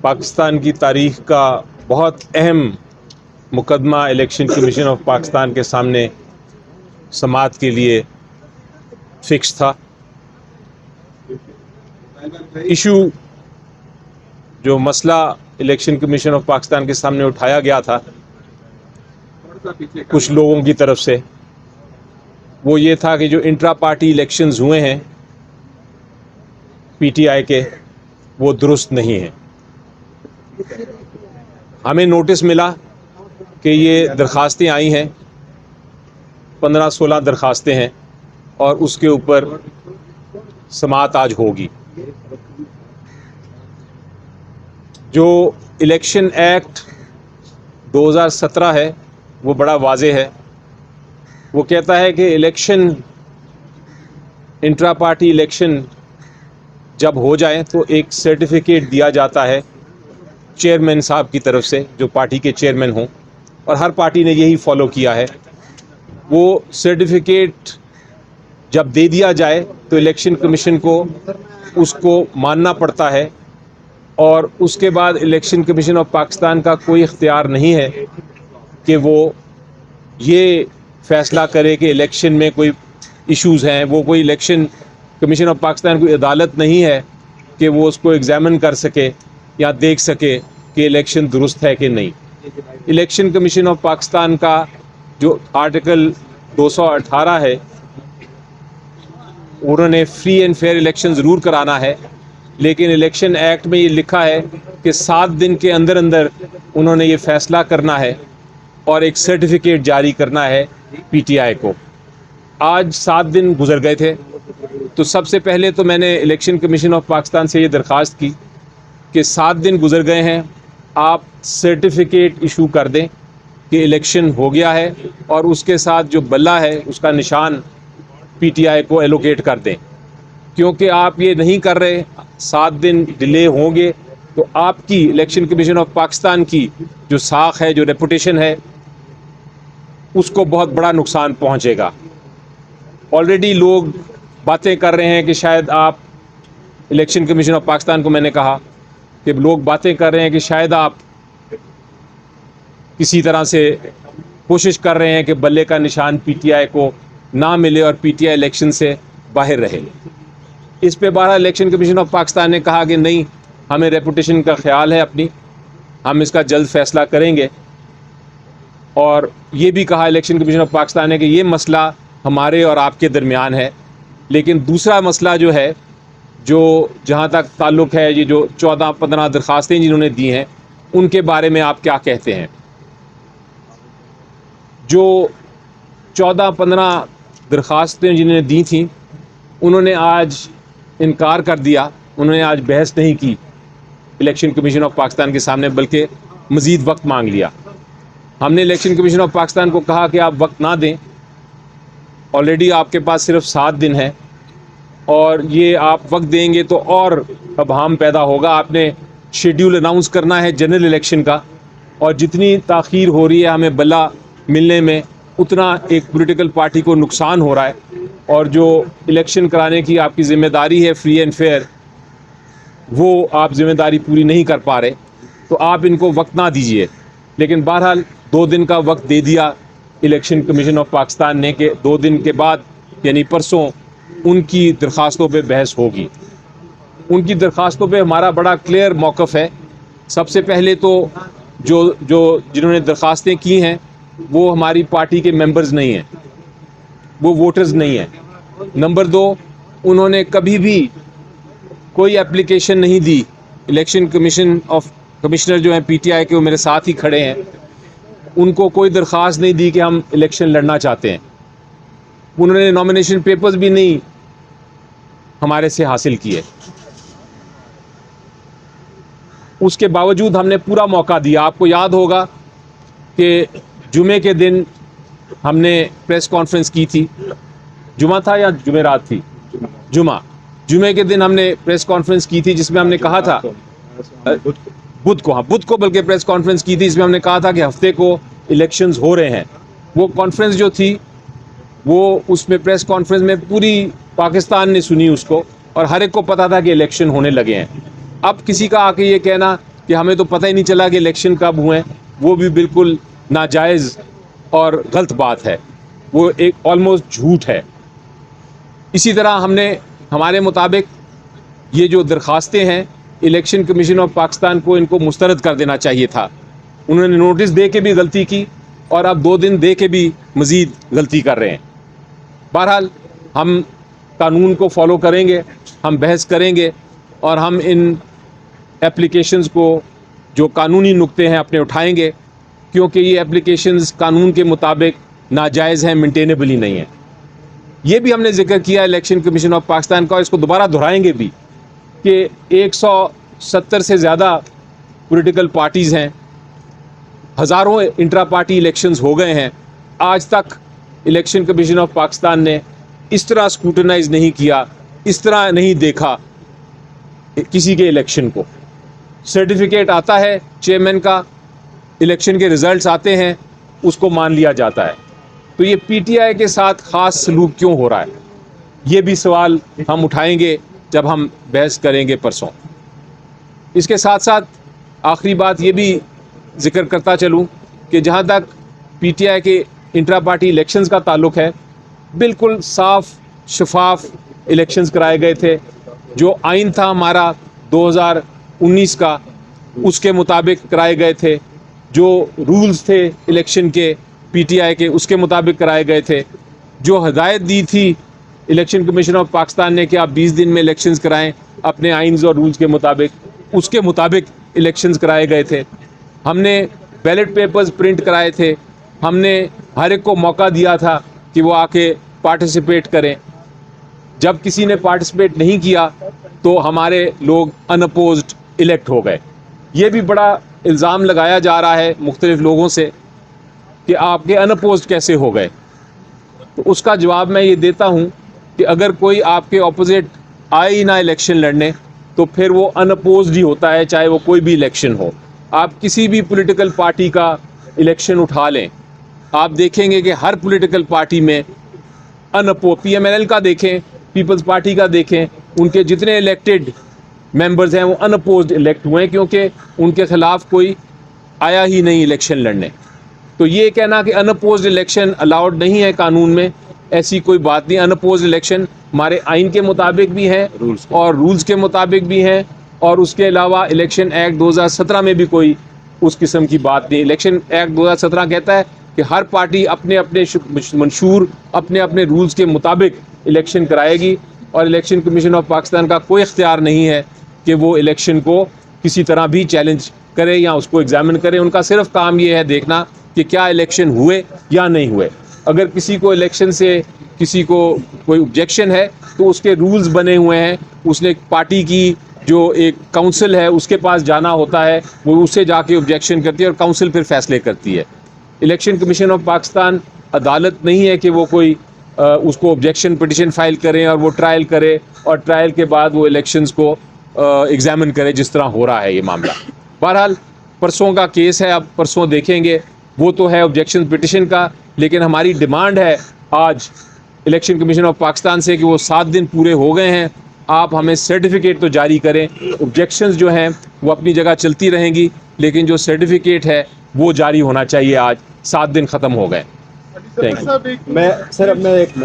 پاکستان کی تاریخ کا بہت اہم مقدمہ الیکشن کمیشن آف پاکستان کے سامنے سماعت کے لیے فکس تھا. ایشو جو مسئلہ الیکشن کمیشن آف پاکستان کے سامنے اٹھایا گیا تھا کچھ لوگوں کی طرف سے، وہ یہ تھا کہ جو انٹرا پارٹی الیکشنز ہوئے ہیں پی ٹی آئی کے، وہ درست نہیں ہیں. ہمیں نوٹس ملا کہ یہ درخواستیں آئی ہیں، 15-16 درخواستیں ہیں، اور اس کے اوپر سماعت آج ہوگی. جو الیکشن ایکٹ 2017 ہے وہ بڑا واضح ہے. وہ کہتا ہے کہ الیکشن، انٹرا پارٹی الیکشن جب ہو جائیں تو ایک سرٹیفکیٹ دیا جاتا ہے چیئرمین صاحب کی طرف سے، جو پارٹی کے چیئرمین ہوں، اور ہر پارٹی نے یہی فالو کیا ہے. وہ سرٹیفکیٹ جب دے دیا جائے تو الیکشن کمیشن کو اس کو ماننا پڑتا ہے، اور اس کے بعد الیکشن کمیشن آف پاکستان کا کوئی اختیار نہیں ہے کہ وہ یہ فیصلہ کرے کہ الیکشن میں کوئی ایشوز ہیں. وہ کوئی الیکشن کمیشن آف پاکستان کوئی عدالت نہیں ہے کہ وہ اس کو ایگزامن کر سکے یا دیکھ سکے کہ الیکشن درست ہے کہ نہیں. الیکشن کمیشن آف پاکستان کا جو آرٹیکل 218 ہے، انہوں نے فری اینڈ فیئر الیکشن ضرور کرانا ہے، لیکن الیکشن ایکٹ میں یہ لکھا ہے کہ 7 دن کے اندر اندر انہوں نے یہ فیصلہ کرنا ہے اور ایک سرٹیفکیٹ جاری کرنا ہے پی ٹی آئی کو. آج 7 دن گزر گئے تھے، تو سب سے پہلے تو میں نے الیکشن کمیشن آف پاکستان سے یہ درخواست کی کہ 7 دن گزر گئے ہیں، آپ سرٹیفکیٹ ایشو کر دیں کہ الیکشن ہو گیا ہے، اور اس کے ساتھ جو بلہ ہے اس کا نشان پی ٹی آئی کو ایلوکیٹ کر دیں. کیونکہ آپ یہ نہیں کر رہے، 7 دن ڈیلے ہوں گے تو آپ کی الیکشن کمیشن آف پاکستان کی جو ساکھ ہے، جو ریپوٹیشن ہے، اس کو بہت بڑا نقصان پہنچے گا. آلریڈی لوگ باتیں کر رہے ہیں کہ شاید آپ الیکشن کمیشن آف پاکستان کو، میں نے کہا کہ لوگ باتیں کر رہے ہیں کہ شاید آپ کسی طرح سے کوشش کر رہے ہیں کہ بلے کا نشان پی ٹی آئی کو نہ ملے اور پی ٹی آئی الیکشن سے باہر رہے. اس پہ بہرحال الیکشن کمیشن آف پاکستان نے کہا کہ نہیں، ہمیں ریپوٹیشن کا خیال ہے اپنی، ہم اس کا جلد فیصلہ کریں گے. اور یہ بھی کہا الیکشن کمیشن آف پاکستان نے کہ یہ مسئلہ ہمارے اور آپ کے درمیان ہے، لیکن دوسرا مسئلہ جو ہے، جو جہاں تک تعلق ہے، یہ جو 14-15 درخواستیں جنہوں نے دی ہیں، ان کے بارے میں آپ کیا کہتے ہیں؟ جو 14-15 درخواستیں جنہوں نے دی تھیں، انہوں نے آج انکار کر دیا، انہوں نے آج بحث نہیں کی الیکشن کمیشن آف پاکستان کے سامنے، بلکہ مزید وقت مانگ لیا. ہم نے الیکشن کمیشن آف پاکستان کو کہا کہ آپ وقت نہ دیں، آلریڈی آپ کے پاس صرف 7 دن ہے، اور یہ آپ وقت دیں گے تو اور ابہام پیدا ہوگا. آپ نے شیڈیول اناؤنس کرنا ہے جنرل الیکشن کا، اور جتنی تاخیر ہو رہی ہے ہمیں بلا ملنے میں، اتنا ایک پولیٹیکل پارٹی کو نقصان ہو رہا ہے. اور جو الیکشن کرانے کی آپ کی ذمہ داری ہے فری اینڈ فیئر، وہ آپ ذمہ داری پوری نہیں کر پا رہے، تو آپ ان کو وقت نہ دیجیے. لیکن بہرحال 2 دن کا وقت دے دیا الیکشن کمیشن آف پاکستان نے کہ 2 دن کے بعد یعنی پرسوں ان کی درخواستوں پہ بحث ہوگی. ان کی درخواستوں پہ ہمارا بڑا کلیئر موقف ہے. سب سے پہلے تو جنہوں نے درخواستیں کی ہیں وہ ہماری پارٹی کے ممبرز نہیں ہیں، وہ ووٹرز نہیں ہیں. نمبر 2، انہوں نے کبھی بھی کوئی اپلیکیشن نہیں دی. الیکشن کمشنر جو ہیں پی ٹی آئی کے، وہ میرے ساتھ ہی کھڑے ہیں، ان کو کوئی درخواست نہیں دی کہ ہم الیکشن لڑنا چاہتے ہیں. انہوں نے نامینیشن پیپرز بھی نہیں ہمارے سے حاصل کیے. اس کے باوجود ہم نے پورا موقع دیا. آپ کو یاد ہوگا کہ جمعے کے دن ہم نے پریس کانفرنس کی تھی. جمعہ تھا یا جمعرات تھی؟ جمعے کے دن ہم نے پریس کانفرنس کی تھی، جس میں ہم نے کہا تھا بدھ کو بلکہ پریس کانفرنس کی تھی، جس میں ہم نے کہا تھا کہ ہفتے کو الیکشنز ہو رہے ہیں. وہ کانفرنس جو تھی، وہ اس میں پریس کانفرنس میں پوری پاکستان نے سنی اس کو، اور ہر ایک کو پتا تھا کہ الیکشن ہونے لگے ہیں. اب کسی کا آ کے یہ کہنا کہ ہمیں تو پتہ ہی نہیں چلا کہ الیکشن کب ہوئے، وہ بھی بالکل ناجائز اور غلط بات ہے، وہ ایک آلموسٹ جھوٹ ہے۔ اسی طرح ہم نے ہمارے مطابق یہ جو درخواستیں ہیں الیکشن کمیشن آف پاکستان کو ان کو مسترد کر دینا چاہیے تھا۔ انہوں نے نوٹس دے کے بھی غلطی کی اور اب 2 دن دے کے بھی مزید غلطی کر رہے ہیں۔ بہرحال ہم قانون کو فالو کریں گے، ہم بحث کریں گے اور ہم ان اپلیکیشنز کو جو قانونی نقطے ہیں اپنے اٹھائیں گے، کیونکہ یہ اپلیکیشنز قانون کے مطابق ناجائز ہیں، مینٹینیبل ہی نہیں ہیں۔ یہ بھی ہم نے ذکر کیا الیکشن کمیشن آف پاکستان کا، اس کو دوبارہ دہرائیں گے بھی کہ 170 سے زیادہ پولیٹیکل پارٹیز ہیں، ہزاروں انٹرا پارٹی الیکشنز ہو گئے ہیں، آج تک الیکشن کمیشن آف پاکستان نے اس طرح اسکروٹنائز نہیں کیا، اس طرح نہیں دیکھا کسی کے الیکشن کو۔ سرٹیفکیٹ آتا ہے چیئرمین کا، الیکشن کے ریزلٹس آتے ہیں، اس کو مان لیا جاتا ہے۔ تو یہ پی ٹی آئی کے ساتھ خاص سلوک کیوں ہو رہا ہے، یہ بھی سوال ہم اٹھائیں گے جب ہم بحث کریں گے پرسوں۔ اس کے ساتھ ساتھ آخری بات یہ بھی ذکر کرتا چلوں کہ جہاں تک پی ٹی آئی کے انٹرا پارٹی الیکشنز کا تعلق ہے، بالکل صاف شفاف الیکشنز کرائے گئے تھے۔ جو آئین تھا ہمارا 2019 کا، اس کے مطابق کرائے گئے تھے۔ جو رولز تھے الیکشن کے پی ٹی آئی کے، اس کے مطابق کرائے گئے تھے۔ جو ہدایت دی تھی الیکشن کمیشن آف پاکستان نے کہ آپ 20 دن میں الیکشنز کرائیں اپنے آئینز اور رولز کے مطابق، اس کے مطابق الیکشنز کرائے گئے تھے۔ ہم نے بیلٹ پیپرز پرنٹ کرائے تھے، ہم نے ہر ایک کو موقع دیا تھا کہ وہ آ کے پارٹیسپیٹ کریں۔ جب کسی نے پارٹیسپیٹ نہیں کیا تو ہمارے لوگ ان اپوزڈ الیکٹ ہو گئے۔ یہ بھی بڑا الزام لگایا جا رہا ہے مختلف لوگوں سے کہ آپ کے ان اپوزڈ کیسے ہو گئے۔ تو اس کا جواب میں یہ دیتا ہوں کہ اگر کوئی آپ کے اپوزٹ آئے ہی نہ الیکشن لڑنے تو پھر وہ ان اپوزڈ ہی ہوتا ہے، چاہے وہ کوئی بھی الیکشن ہو۔ آپ کسی بھی پولیٹیکل پارٹی کا الیکشن اٹھا لیں، آپ دیکھیں گے کہ ہر پولیٹیکل پارٹی میں پی ایم ایل ایل کا دیکھیں، پیپلز پارٹی کا دیکھیں، ان کے جتنے الیکٹڈ ممبرز ہیں وہ ان اپوزڈ الیکٹ ہوئے ہیں، کیونکہ ان کے خلاف کوئی آیا ہی نہیں الیکشن لڑنے۔ تو یہ کہنا کہ ان اپوزڈ الیکشن الاؤڈ نہیں ہے قانون میں، ایسی کوئی بات نہیں۔ ان اپوزڈ الیکشن ہمارے آئین کے مطابق بھی ہیں اور رولز کے مطابق بھی ہیں، اور اس کے علاوہ الیکشن ایکٹ 2017 میں بھی کوئی اس قسم کی بات نہیں۔ الیکشن ایکٹ 2017 کہتا ہے کہ ہر پارٹی اپنے اپنے منشور اپنے اپنے رولز کے مطابق الیکشن کرائے گی، اور الیکشن کمیشن آف پاکستان کا کوئی اختیار نہیں ہے کہ وہ الیکشن کو کسی طرح بھی چیلنج کرے یا اس کو ایگزامن کرے۔ ان کا صرف کام یہ ہے دیکھنا کہ کیا الیکشن ہوئے یا نہیں ہوئے۔ اگر کسی کو الیکشن سے کسی کو کوئی objection ہے تو اس کے رولز بنے ہوئے ہیں، اس نے پارٹی کی جو ایک کونسل ہے اس کے پاس جانا ہوتا ہے، وہ اسے جا کے objection کرتی ہے اور کونسل پھر فیصلے کرتی ہے۔ الیکشن کمیشن آف پاکستان عدالت نہیں ہے کہ وہ کوئی اس کو objection پٹیشن فائل کریں اور وہ ٹرائل کرے اور ٹرائل کے بعد وہ الیکشنز کو ایگزامن کرے، جس طرح ہو رہا ہے یہ معاملہ۔ بہرحال پرسوں کا کیس ہے، اب پرسوں دیکھیں گے، وہ تو ہے objection پٹیشن کا، لیکن ہماری ڈیمانڈ ہے آج الیکشن کمیشن آف پاکستان سے کہ وہ 7 دن پورے ہو گئے ہیں، آپ ہمیں سرٹیفکیٹ تو جاری کریں۔ objections جو ہیں وہ اپنی جگہ چلتی رہیں گی، لیکن جو سرٹیفکیٹ ہے وہ جاری ہونا چاہیے۔ آج 7 دن ختم ہو گئے۔ میں سر اب میں ایک